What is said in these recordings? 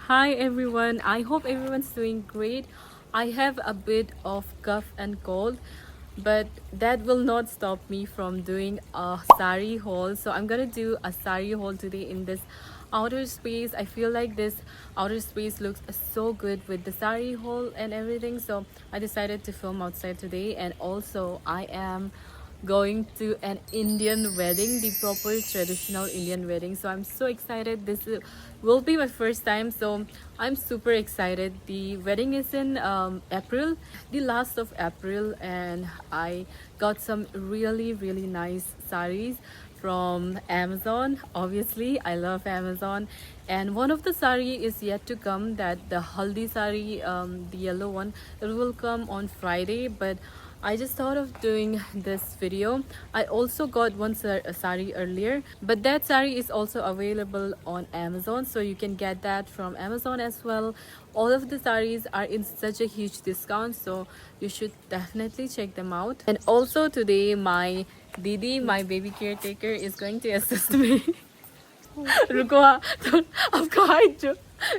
Hi everyone, I hope everyone's doing great. I have a bit of cough and cold, but that will not stop me from doing a sari haul. So I'm gonna do a sari haul today in this outer space. I feel like this outer space looks so good with the sari haul and everything, so I decided to film outside today. And also I am going to an Indian wedding, the proper traditional Indian wedding. So I'm so excited. Will be my first time. So I'm super excited. The wedding is in April, the last of April, and I got some really nice saris from Amazon. Obviously, I love Amazon. And one of the sari is yet to come, that the haldi sari, the yellow one, it will come on Friday. But I just thought of doing this video. I also got one sari earlier, but that sari is also available on Amazon, so you can get that from Amazon as well. All of the saris are in such a huge discount, so you should definitely check them out. And also today my Didi, my baby caretaker, is going to assist me. रुको हाँ, तो आपका height जो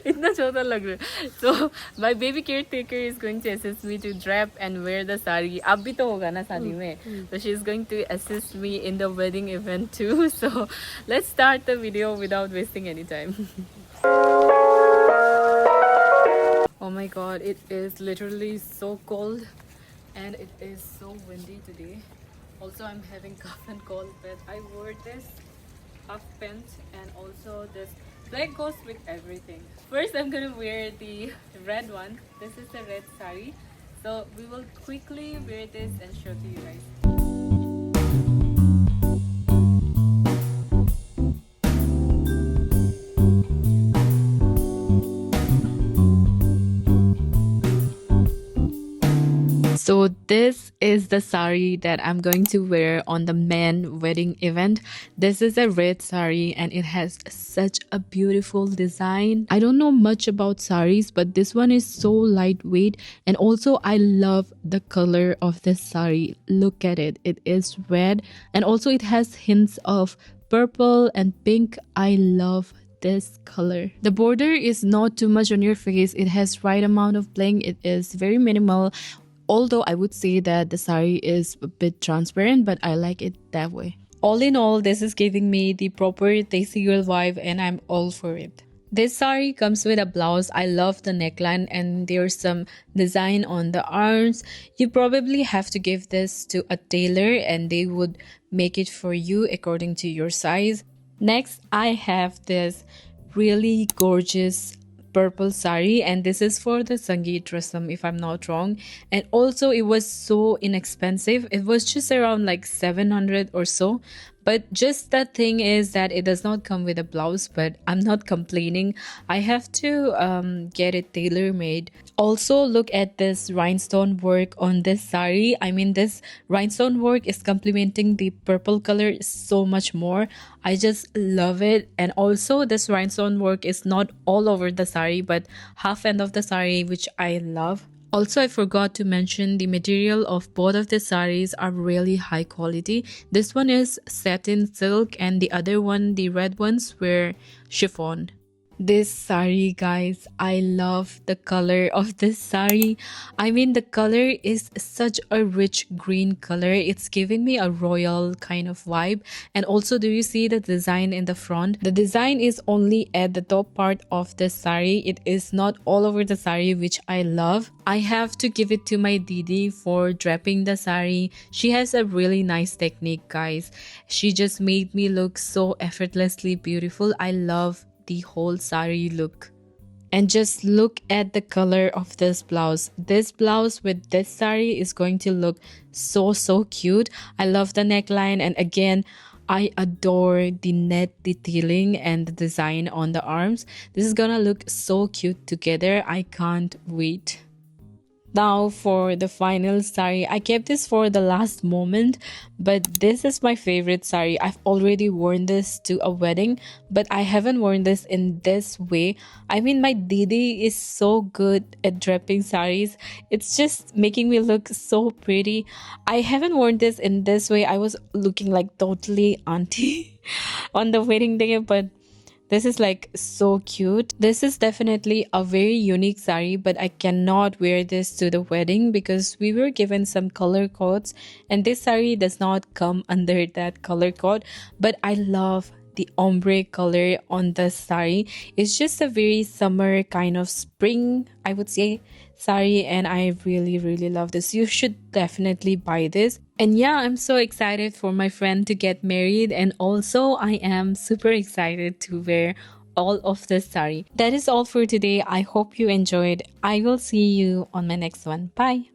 इतना छोटा लग रहा है. So my baby caretaker is going to assist me to drape and wear the sari. अब भी तो होगा ना शादी में. So she's going to assist me in the wedding event too. So let's start the video without wasting any time. Oh my god, it is literally so cold and it is so windy today. Also I'm having cough and cold, but I wore this half pant and also this black goes with everything. First I'm gonna wear the red one. This is the red sari, so we will quickly wear this and show to you guys. So this is the sari that I'm going to wear on the main wedding event. This is a red sari and it has such a beautiful design. I don't know much about saris, but this one is so lightweight, and also I love the color of this sari. Look at it. It is red and also it has hints of purple and pink. I love this color. The border is not too much on your face. It has right amount of bling. It is very minimal. Although I would say that the sari is a bit transparent, but I like it that way. All in all, this is giving me the proper Desi girl vibe and I'm all for it. This sari comes with a blouse. I love the neckline and there's some design on the arms. You probably have to give this to a tailor and they would make it for you according to your size. Next, I have this really gorgeous purple sari, and this is for the Sangeet Rasam if I'm not wrong. And also it was so inexpensive. It was just around like 700 or so. But just the thing is that it does not come with a blouse, but I'm not complaining. I have to get it tailor-made. Also, look at this rhinestone work on this sari. I mean, this rhinestone work is complementing the purple color so much more. I just love it. And also, this rhinestone work is not all over the sari, but half end of the sari, which I love. Also, I forgot to mention the material of both of the saris are really high quality. This one is satin silk and the other one, the red ones, were chiffon. This sari, guys, I love the color of this sari. I mean, the color is such a rich green color. It's giving me a royal kind of vibe. And also, do you see the design in the front? The design is only at the top part of the sari. It is not all over the sari, which I love. I have to give it to my Didi for draping the sari. She has a really nice technique, guys. She just made me look so effortlessly beautiful. I love the whole sari look. And just look at the color of this blouse. This blouse with this sari is going to look so cute. I love the neckline, and again, I adore the net detailing and the design on the arms. This is gonna look so cute together. I can't wait. Now for the final sari. I kept this for the last moment, but this is my favorite sari. I've already worn this to a wedding, but I haven't worn this in this way. I mean, my Didi is so good at draping saris. It's just making me look so pretty. I haven't worn this in this way. I was looking like totally auntie on the wedding day, but This is like so cute. This is definitely a very unique sari, but I cannot wear this to the wedding because we were given some color codes and this sari does not come under that color code. But I love the ombre color on the sari. It's just a very summer kind of spring, I would say, sari, and I really love this. You should definitely buy this. And yeah, I'm so excited for my friend to get married, and also I am super excited to wear all of the sari. That is all for today. I hope you enjoyed. I will see you on my next one. Bye.